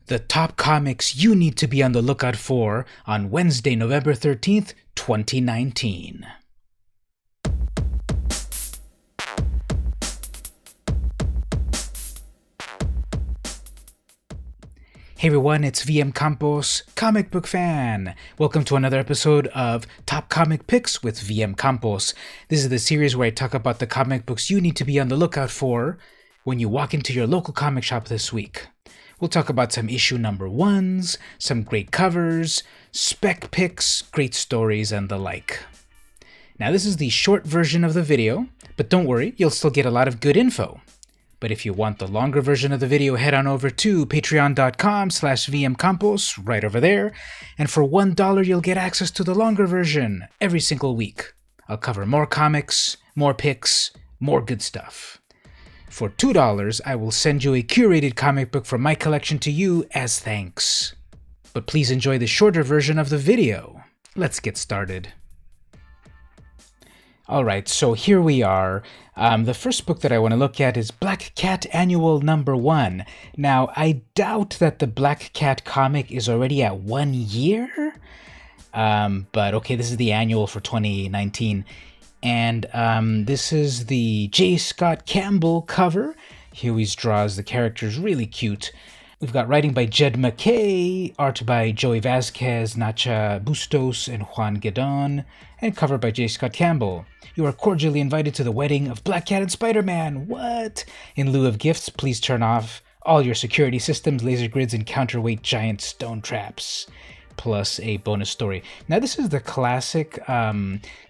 the top comics you need to be on the lookout for on Wednesday, November 13th, 2019. Hey everyone, it's VM Campos, comic book fan. Welcome to another episode of Top Comic Picks with VM Campos. This is the series where I talk about the comic books you need to be on the lookout for when you walk into your local comic shop this week. We'll talk about some issue number ones, some great covers, spec picks, great stories, and the like. Now this is the short version of the video, but don't worry, you'll still get a lot of good info. But if you want the longer version of the video, head on over to patreon.com/vmcampos, right over there. And for $1, you'll get access to the longer version every single week. I'll cover more comics, more picks, more good stuff. For $2, I will send you a curated comic book from my collection to you as thanks. But please enjoy the shorter version of the video. Let's get started. Alright, so here we are. The first book that I want to look at is Black Cat Annual number 1. Now, I doubt that the Black Cat comic is already at 1 year. But okay, this is the annual for 2019. And this is the J. Scott Campbell cover. He always draws the characters really cute. We've got writing by Jed McKay, art by Joey Vasquez, Nacha Bustos, and Juan Guedon, and cover by J. Scott Campbell. You are cordially invited to the wedding of Black Cat and Spider-Man. What? In lieu of gifts, please turn off all your security systems, laser grids, and counterweight giant stone traps. Plus a bonus story. Now this is the classic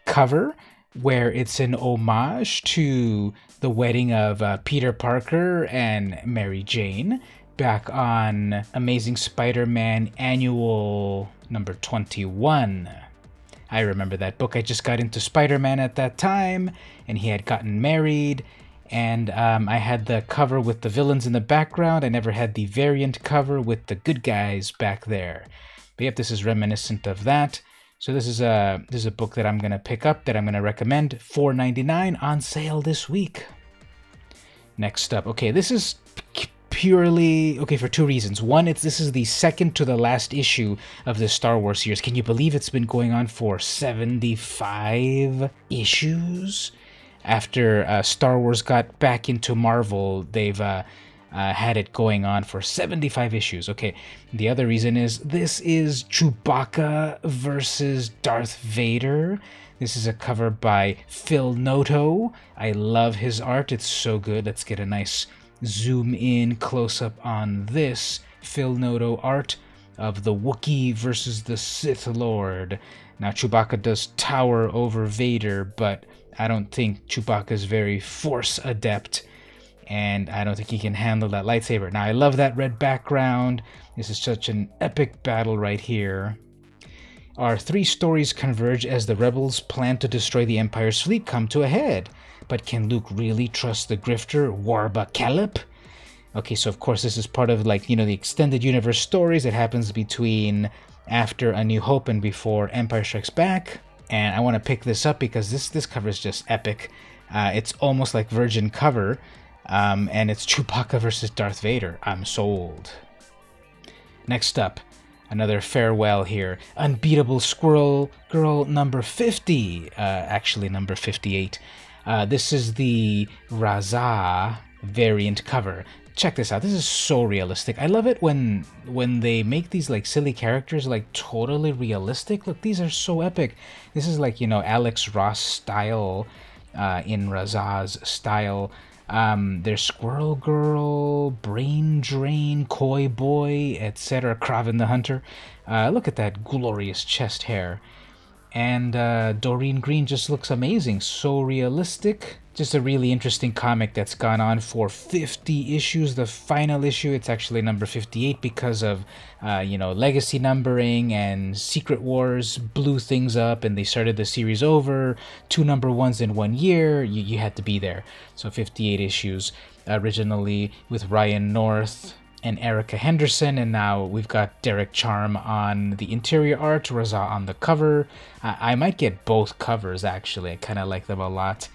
cover where it's an homage to the wedding of Peter Parker and Mary Jane back on Amazing Spider-Man Annual number 21. I remember that book. I just got into Spider-Man at that time, and he had gotten married, and I had the cover with the villains in the background. I never had the variant cover with the good guys back there. But yep, this is reminiscent of that. So this is a book that I'm going to pick up, that I'm going to recommend. $4.99 on sale this week. Next up, okay, this is purely okay for two reasons. One, this is the second to the last issue of the Star Wars series. Can you believe it's been going on for 75 issues? After Star Wars got back into Marvel, they've had it going on for 75 issues. Okay, the other reason is this is Chewbacca versus Darth Vader. This is a cover by Phil Noto. I love his art. It's so good. Let's get a nice zoom in close up on this Phil Noto art of the Wookiee versus the Sith Lord. Now Chewbacca does tower over Vader, but I don't think Chewbacca is very force adept, and I don't think he can handle that lightsaber. Now I love that red background. This is such an epic battle right here. Our three stories converge as the rebels' plan to destroy the Empire's fleet come to a head. But can Luke really trust the grifter Warba Calip? Okay, so of course this is part of the extended universe stories that happens between after A New Hope and before Empire Strikes Back. And I want to pick this up because this cover is just epic. It's almost like virgin cover, and it's Chewbacca versus Darth Vader. I'm sold. Next up, another farewell here. Unbeatable Squirrel Girl number 50. Actually number 58. This is the Raza variant cover. Check this out. This is so realistic. I love it when they make these silly characters totally realistic. Look, these are so epic. This is Alex Ross style in Raza's style. There's Squirrel Girl, Brain Drain, Koi Boy, etc. Kraven the Hunter. Look at that glorious chest hair. And Doreen Green just looks amazing. So realistic. Just a really interesting comic that's gone on for 50 issues. The final issue, it's actually number 58 because of, legacy numbering and Secret Wars blew things up and they started the series over. 2 number 1s in 1 year. You had to be there. So 58 issues originally with Ryan North and Erica Henderson, and now we've got Derek Charm on the interior art, Raza on the cover. I might get both covers, actually. I kind of like them a lot.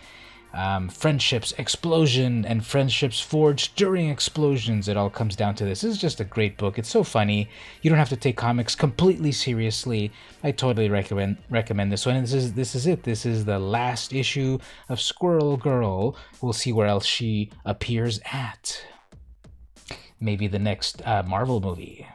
friendships, explosion, and friendships forged during explosions. It all comes down to this. This is just a great book. It's so funny. You don't have to take comics completely seriously. I totally recommend this one. And this is it. This is the last issue of Squirrel Girl. We'll see where else she appears at. Maybe the next Marvel movie.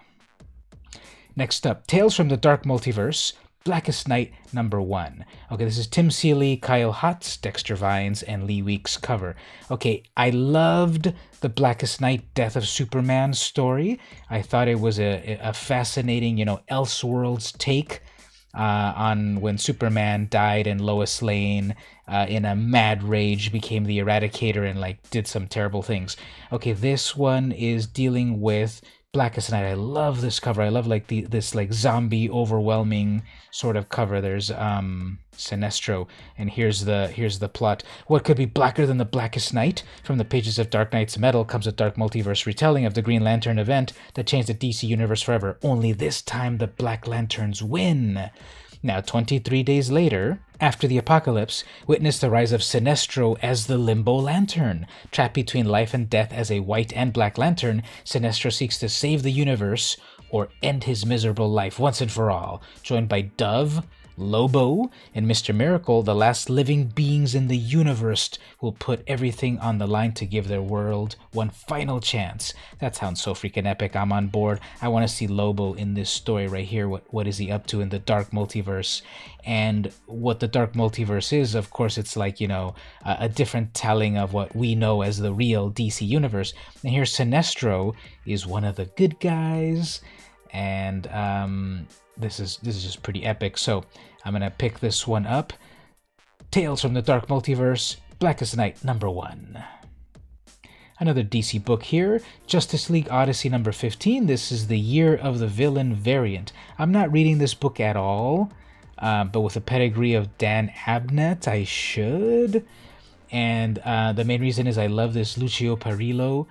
Next up, Tales from the Dark Multiverse, Blackest Night #1. Okay, this is Tim Seeley, Kyle Hotz, Dexter Vines, and Lee Weeks cover. Okay, I loved the Blackest Night Death of Superman story. I thought it was a fascinating, Elseworlds take on when Superman died and Lois Lane in a mad rage became the Eradicator and did some terrible things. Okay, this one is dealing with Blackest Night. I love this cover. I love this zombie overwhelming sort of cover. There's Sinestro, and here's the plot. What could be blacker than the Blackest Night? From the pages of Dark Knight's Metal comes a Dark Multiverse retelling of the Green Lantern event that changed the DC universe forever. Only this time the Black Lanterns win. Now, 23 days later, after the apocalypse, witness the rise of Sinestro as the Limbo Lantern. Trapped between life and death as a white and black lantern, Sinestro seeks to save the universe or end his miserable life once and for all. Joined by Dove, Lobo, and Mr. Miracle, the last living beings in the universe will put everything on the line to give their world one final chance. That sounds so freaking epic. I'm on board. I want to see Lobo in this story right here. What is he up to in the Dark Multiverse? And what the Dark Multiverse is, of course, it's a different telling of what we know as the real DC universe. And here Sinestro is one of the good guys, and this is just pretty epic. So I'm gonna pick this one up. Tales from the Dark Multiverse, Blackest Night #1. Another DC book here, Justice League Odyssey #15. This is the Year of the Villain variant. I'm not reading this book at all, but with a pedigree of Dan Abnett, I should. And the main reason is I love this Lucio Perillo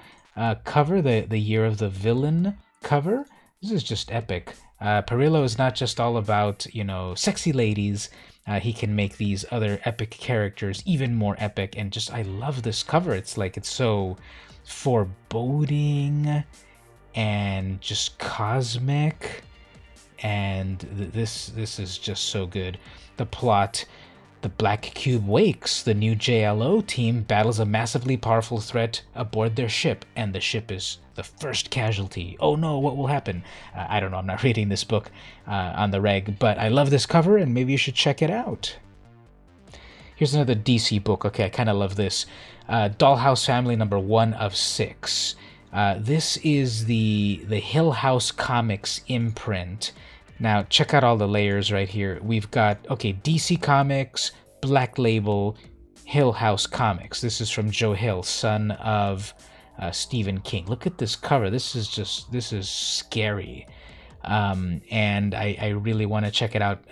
cover, the Year of the Villain cover. This is just epic. Perillo is not just all about, sexy ladies. He can make these other epic characters even more epic. And I love this cover. It's so foreboding and just cosmic. And this is just so good. The plot: the Black Cube wakes. The new JLO team battles a massively powerful threat aboard their ship, and the ship is the first casualty. Oh no, what will happen? I don't know. I'm not reading this book on the reg, but I love this cover, and maybe you should check it out. Here's another DC book. Okay, I kind of love this. Dollhouse Family #1 of 6. This is the Hill House Comics imprint. Now, check out all the layers right here. We've got, DC Comics, Black Label, Hill House Comics. This is from Joe Hill, son of Stephen King. Look at this cover. This is scary. And I really want to check it out.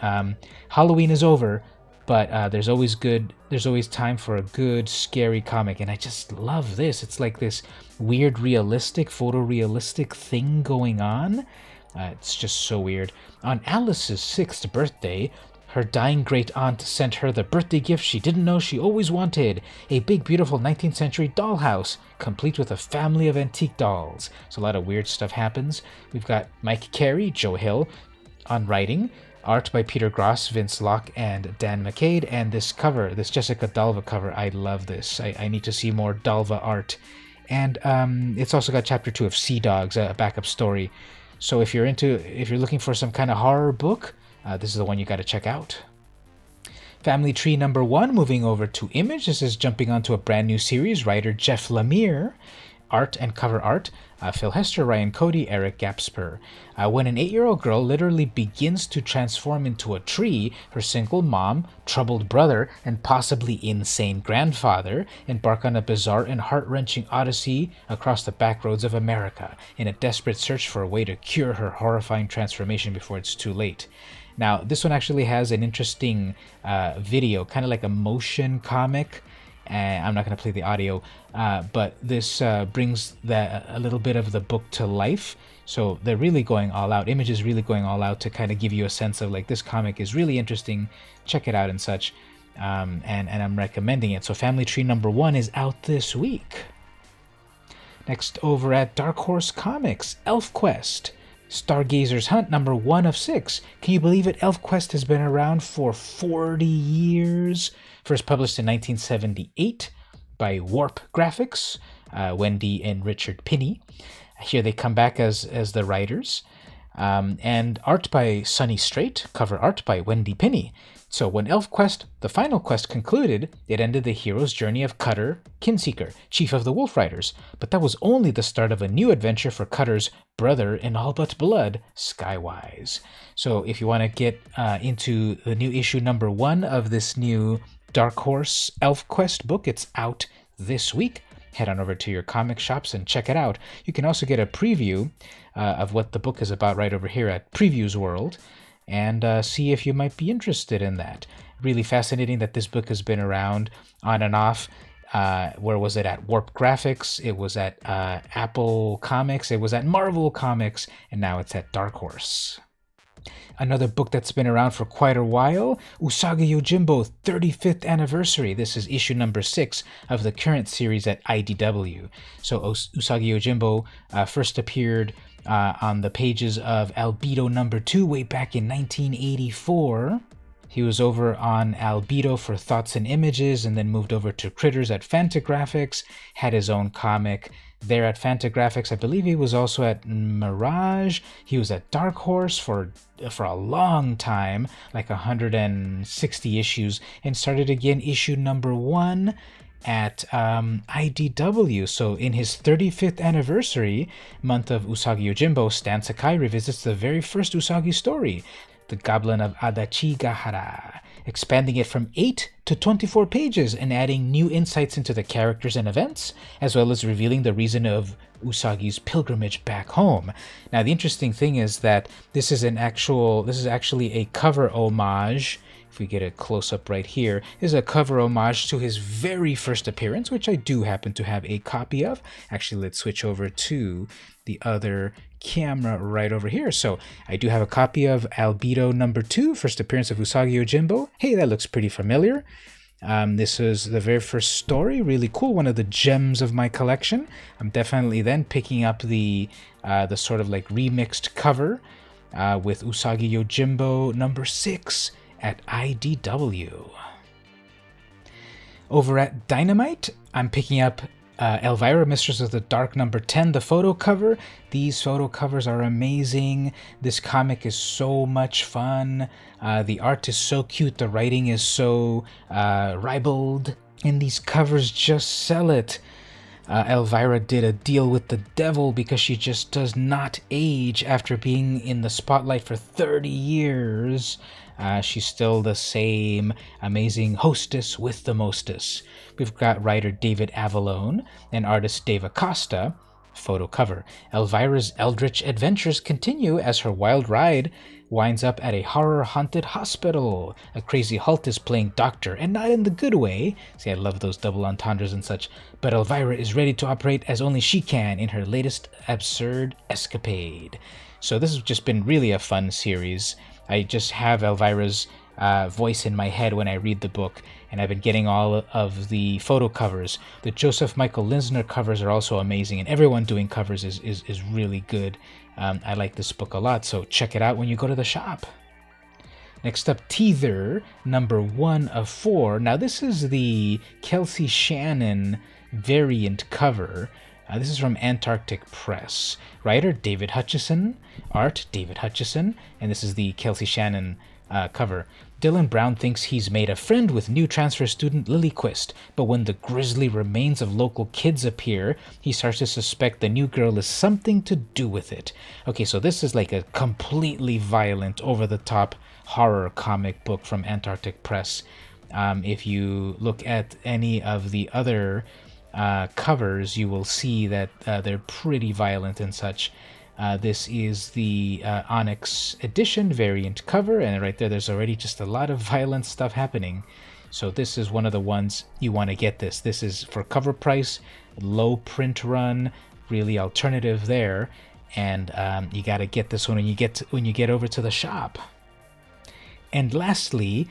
Halloween is over, but there's always time for a good, scary comic. And I just love this. It's like this weird, realistic, photorealistic thing going on. It's just so weird. On Alice's 6th birthday, her dying great-aunt sent her the birthday gift she didn't know she always wanted, a big, beautiful 19th century dollhouse, complete with a family of antique dolls. So a lot of weird stuff happens. We've got Mike Carey, Joe Hill, on writing, art by Peter Gross, Vince Locke, and Dan McCade, and this cover, this Jessica Dalva cover, I love this. I need to see more Dalva art. And it's also got chapter 2 of Sea Dogs, a backup story. So if you're looking for some kind of horror book, this is the one you got to check out. Family Tree #1, moving over to Image. This is jumping onto a brand new series. Writer Jeff Lemire. Art and cover art, Phil Hester, Ryan Cody, Eric Gapsper. When an 8-year-old girl literally begins to transform into a tree, her single mom, troubled brother, and possibly insane grandfather embark on a bizarre and heart-wrenching odyssey across the back roads of America in a desperate search for a way to cure her horrifying transformation before it's too late. Now, this one actually has an interesting video, kind of like a motion comic. I'm not going to play the audio, but this brings a little bit of the book to life. So they're really going all out. Image is really going all out to kind of give you a sense of this comic is really interesting. Check it out and such. and I'm recommending it. So Family Tree #1 is out this week. Next, over at Dark Horse Comics, ElfQuest, Stargazer's Hunt #1 of 6. Can you believe it? ElfQuest has been around for 40 years. First published in 1978 by Warp Graphics, Wendy and Richard Pinney. Here they come back as the writers. And art by Sonny Strait, cover art by Wendy Pinney. So when ElfQuest, the final quest, concluded, it ended the hero's journey of Cutter, Kinseeker, chief of the Wolf Riders. But that was only the start of a new adventure for Cutter's brother in all but blood, Skywise. So if you want to get into the new issue #1 of this new Dark Horse ElfQuest book, it's out this week. Head on over to your comic shops and check it out. You can also get a preview of what the book is about right over here at Previews World, and see if you might be interested in that. Really fascinating that this book has been around on and off. Where was it at? Warp Graphics, it was at Apple Comics, it was at Marvel Comics, and now it's at Dark Horse. Another book that's been around for quite a while, Usagi Yojimbo 35th Anniversary. This is issue #6 of the current series at IDW. So Usagi Yojimbo first appeared on the pages of Albedo #2 way back in 1984. He was over on Albedo for Thoughts and Images and then moved over to Critters at Fantagraphics, had his own comic there at Fantagraphics. I believe he was also at Mirage. He was at Dark Horse for a long time, like 160 issues, and started again issue #1 at IDW. So in his 35th anniversary month of Usagi Yojimbo, Stan Sakai revisits the very first Usagi story, The Goblin of Adachigahara, expanding it from 8 to 24 pages and adding new insights into the characters and events, as well as revealing the reason of Usagi's pilgrimage back home. Now, the interesting thing is that this is actually a cover homage. If we get a close-up right here, is a cover homage to his very first appearance, which I do happen to have a copy of. Actually, let's switch over to the other camera right over here. So I do have a copy of Albedo #2, first appearance of Usagi Yojimbo. Hey, that looks pretty familiar. This is the very first story, really cool, one of the gems of my collection. I'm definitely then picking up the sort of like remixed cover with Usagi Yojimbo #6 at IDW. Over at Dynamite, I'm picking up Elvira, Mistress of the Dark #10, the photo cover. These photo covers are amazing. This comic is so much fun. The art is so cute. The writing is so ribald. And these covers just sell it. Elvira did a deal with the devil because she just does not age after being in the spotlight for 30 years. She's still the same amazing hostess with the mostess. We've got writer David Avallone and artist Dave Acosta. Photo cover. Elvira's eldritch adventures continue as her wild ride winds up at a horror-haunted hospital. A crazy Halt is playing doctor, and not in the good way. See, I love those double entendres and such. But Elvira is ready to operate as only she can in her latest absurd escapade. So this has just been really a fun series. I just have Elvira's voice in my head when I read the book, and I've been getting all of the photo covers. The Joseph Michael Linsner covers are also amazing, and everyone doing covers is really good. I like this book a lot, so check it out when you go to the shop. Next up, Teether, #1 of 4. Now this is the Kelsey Shannon variant cover. This is from Antarctic Press. Writer David Hutchison, art David Hutchison, and this is the Kelsey Shannon cover. Dylan Brown thinks he's made a friend with new transfer student Lily Quist, but when the grisly remains of local kids appear, he starts to suspect the new girl is something to do with it. Okay, so this is like a completely violent, over-the-top horror comic book from Antarctic Press. If you look at any of the other covers, you will see that they're pretty violent and such. This is the Onyx edition variant cover, and right there's already just a lot of violent stuff happening. So this is one of the ones you want to get this. This is for cover price, low print run, really alternative there, and you got to get this one when you get over to the shop. And lastly,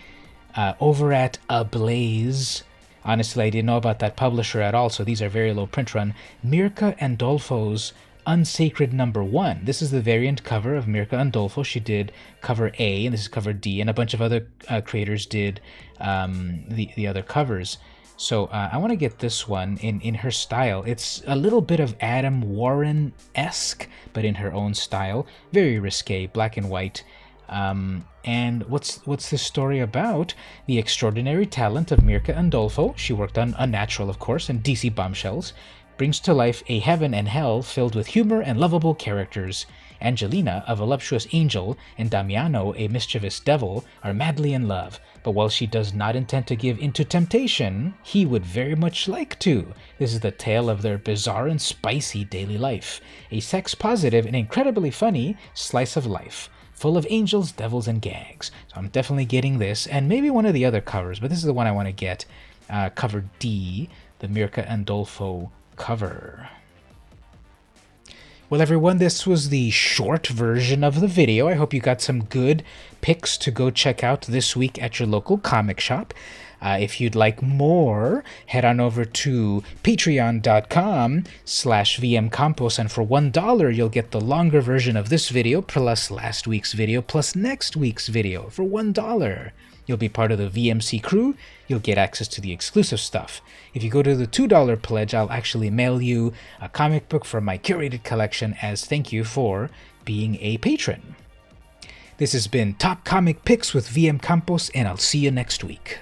over at Ablaze. Honestly, I didn't know about that publisher at all, so these are very low print run. Mirka Andolfo's Unsacred #1. This is the variant cover of Mirka Andolfo. She did cover A, and this is cover D, and a bunch of other creators did the other covers. So I want to get this one in her style. It's a little bit of Adam Warren-esque, but in her own style. Very risque, black and white. And what's this story about? The extraordinary talent of Mirka Andolfo, she worked on Unnatural, of course, and DC Bombshells, brings to life a heaven and hell filled with humor and lovable characters. Angelina, a voluptuous angel, and Damiano, a mischievous devil, are madly in love, but while she does not intend to give into temptation, he would very much like to. This is the tale of their bizarre and spicy daily life, a sex-positive and incredibly funny slice of life, full of angels, devils, and gags. So I'm definitely getting this, and maybe one of the other covers, but this is the one I want to get. Cover D, the Mirka Andolfo cover. Well, everyone, this was the short version of the video. I hope you got some good picks to go check out this week at your local comic shop. If you'd like more, head on over to patreon.com/vmcampos, and for $1, you'll get the longer version of this video, plus last week's video, plus next week's video for $1. You'll be part of the VMC crew. You'll get access to the exclusive stuff. If you go to the $2 pledge, I'll actually mail you a comic book from my curated collection as thank you for being a patron. This has been Top Comic Picks with VM Campos, and I'll see you next week.